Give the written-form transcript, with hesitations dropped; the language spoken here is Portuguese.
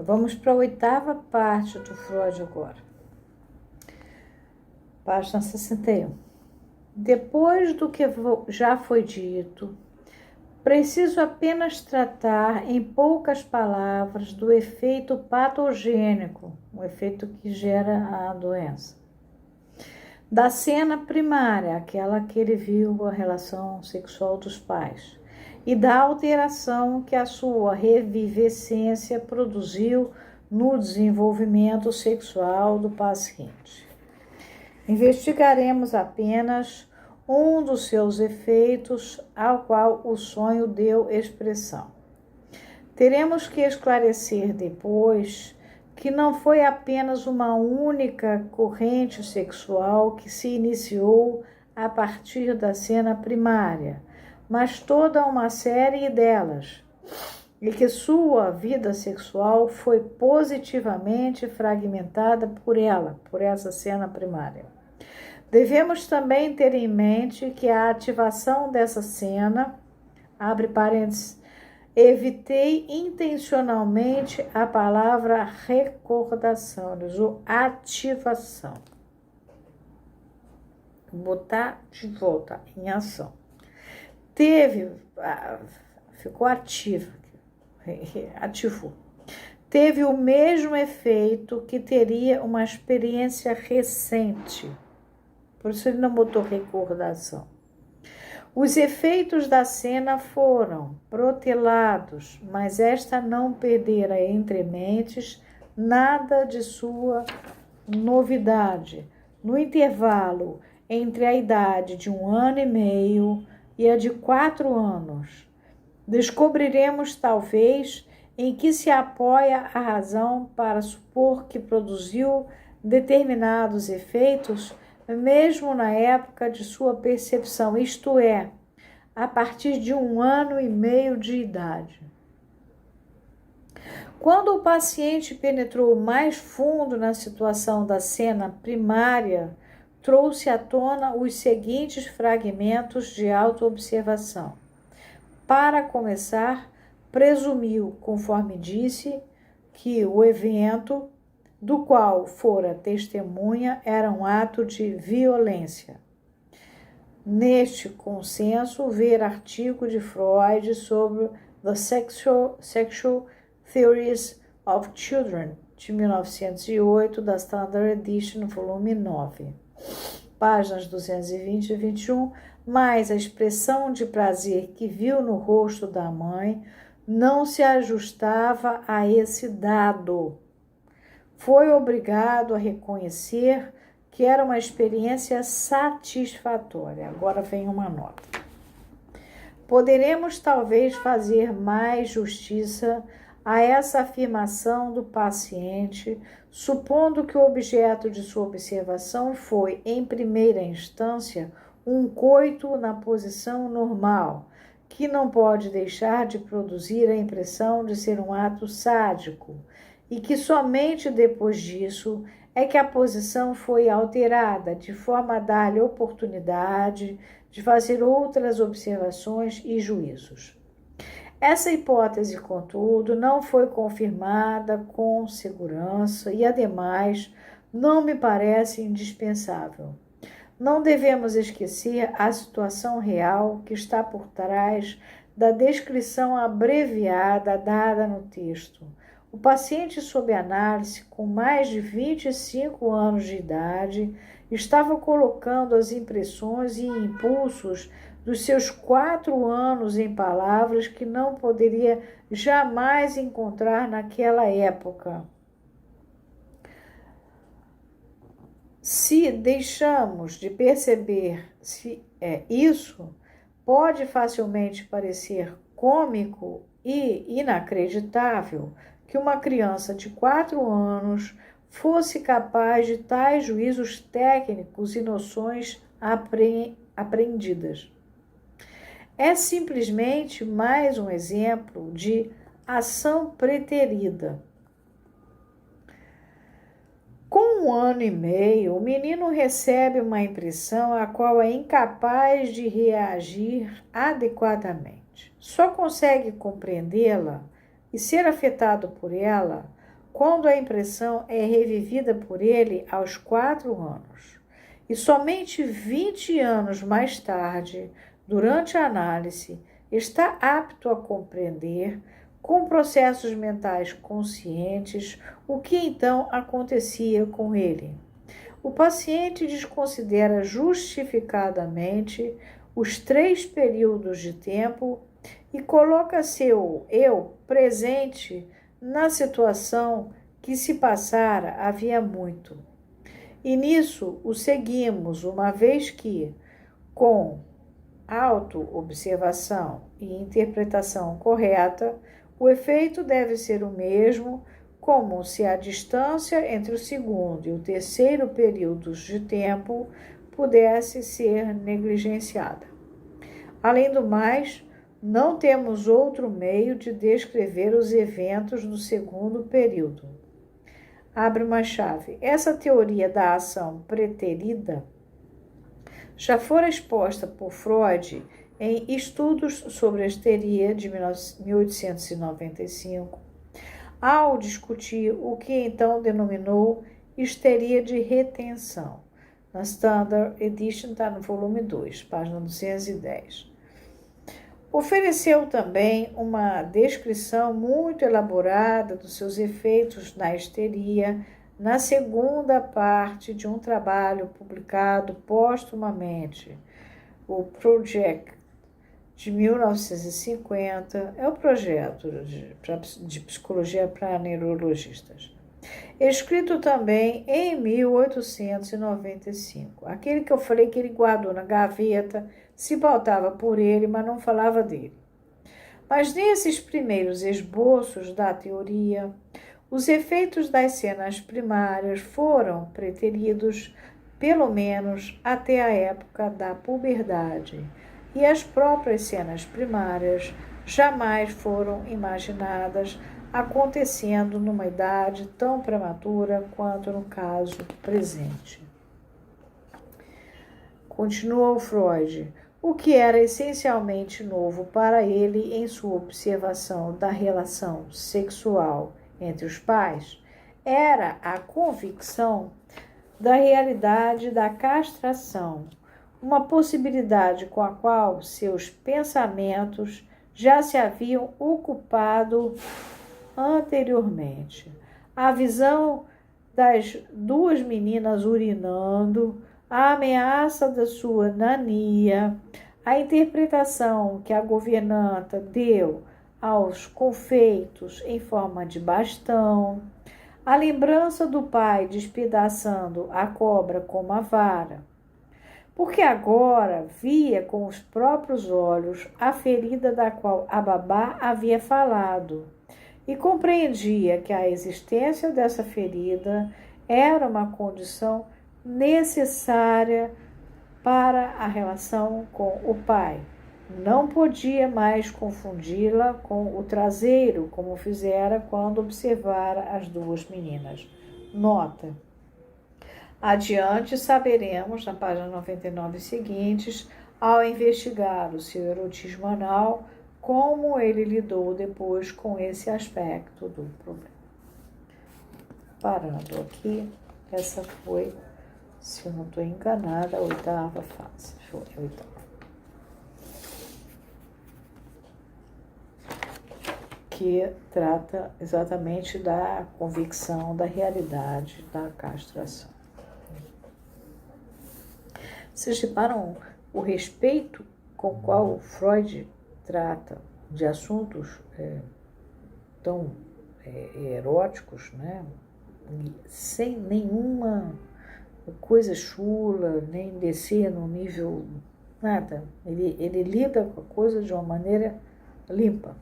Vamos para a 8ª parte do Freud agora. Página 61. Depois do que já foi dito, preciso apenas tratar em poucas palavras do efeito patogênico, o efeito que gera a doença, da cena primária, aquela que ele viu a relação sexual dos pais, e da alteração que a sua revivescência produziu no desenvolvimento sexual do paciente. Investigaremos apenas um dos seus efeitos ao qual o sonho deu expressão. Teremos que esclarecer depois que não foi apenas uma única corrente sexual que se iniciou a partir da cena primária, mas toda uma série delas, e que sua vida sexual foi positivamente fragmentada por essa cena primária. Devemos também ter em mente que a ativação dessa cena, abre parênteses, evitei intencionalmente a palavra recordação, ou ativação. Botar de volta em ação. Ficou ativa, ativou. Teve o mesmo efeito que teria uma experiência recente. Por isso ele não botou recordação. Os efeitos da cena foram protelados, mas esta não perdera entre mentes nada de sua novidade. No intervalo entre a idade de 1 ano e meio e a de 4 anos, descobriremos talvez em que se apoia a razão para supor que produziu determinados efeitos mesmo na época de sua percepção, isto é, a partir de 1 ano e meio de idade. Quando o paciente penetrou mais fundo na situação da cena primária, trouxe à tona os seguintes fragmentos de autoobservação. Para começar, presumiu, conforme disse, que o evento do qual fora testemunha era um ato de violência. Neste consenso, ver artigo de Freud sobre The Sexual Theories of Children, de 1908, da Standard Edition, volume 9, páginas 220 e 21, mas a expressão de prazer que viu no rosto da mãe não se ajustava a esse dado. Foi obrigado a reconhecer que era uma experiência satisfatória. Agora vem uma nota. Poderemos talvez fazer mais justiça a essa afirmação do paciente, supondo que o objeto de sua observação foi, em primeira instância, um coito na posição normal, que não pode deixar de produzir a impressão de ser um ato sádico, e que somente depois disso é que a posição foi alterada, de forma a dar-lhe oportunidade de fazer outras observações e juízos. Essa hipótese, contudo, não foi confirmada com segurança e, ademais, não me parece indispensável. Não devemos esquecer a situação real que está por trás da descrição abreviada dada no texto. O paciente sob análise, com mais de 25 anos de idade, estava colocando as impressões e impulsos dos seus 4 anos em palavras que não poderia jamais encontrar naquela época. Se deixamos de perceber isso, pode facilmente parecer cômico e inacreditável que uma criança de 4 anos fosse capaz de tais juízos técnicos e noções aprendidas. É simplesmente mais um exemplo de ação preterida. Com 1 ano e meio, o menino recebe uma impressão a qual é incapaz de reagir adequadamente. Só consegue compreendê-la e ser afetado por ela quando a impressão é revivida por ele aos 4 anos. E somente 20 anos mais tarde, durante a análise, está apto a compreender, com processos mentais conscientes, o que então acontecia com ele. O paciente desconsidera justificadamente os 3 períodos de tempo e coloca seu eu presente na situação que se passara havia muito. E nisso o seguimos, uma vez que, com auto-observação e interpretação correta, o efeito deve ser o mesmo, como se a distância entre o segundo e o terceiro períodos de tempo pudesse ser negligenciada. Além do mais, não temos outro meio de descrever os eventos do segundo período. Abre uma chave. Essa teoria da ação preterida já fora exposta por Freud em Estudos sobre a Histeria, de 1895, ao discutir o que então denominou histeria de retenção. Na Standard Edition está no volume 2, página 210. Ofereceu também uma descrição muito elaborada dos seus efeitos na histeria na segunda parte de um trabalho publicado póstumamente, o Project de 1950, é o projeto de psicologia para neurologistas. Escrito também em 1895. Aquele que eu falei que ele guardou na gaveta, se pautava por ele, mas não falava dele. Mas nesses primeiros esboços da teoria, os efeitos das cenas primárias foram preteridos, pelo menos até a época da puberdade, e as próprias cenas primárias jamais foram imaginadas acontecendo numa idade tão prematura quanto no caso presente. Continua o Freud. O que era essencialmente novo para ele em sua observação da relação sexual entre os pais era a convicção da realidade da castração, uma possibilidade com a qual seus pensamentos já se haviam ocupado anteriormente. A visão das 2 meninas urinando, a ameaça da sua nania, a interpretação que a governanta deu aos confeitos em forma de bastão, a lembrança do pai despedaçando a cobra com uma vara, porque agora via com os próprios olhos a ferida da qual a babá havia falado e compreendia que a existência dessa ferida era uma condição necessária para a relação com o pai. Não podia mais confundi-la com o traseiro, como fizera quando observara as 2 meninas. Nota. Adiante saberemos, na página 99 seguintes, ao investigar o seu erotismo anal, como ele lidou depois com esse aspecto do problema. Parando aqui, essa foi, se eu não estou enganada, a 8ª fase. Foi a 8ª. Que trata exatamente da convicção da realidade da castração. Vocês reparam o respeito com o qual Freud trata de assuntos tão eróticos, né? Sem nenhuma coisa chula, nem descer no nível, nada. Ele lida com a coisa de uma maneira limpa.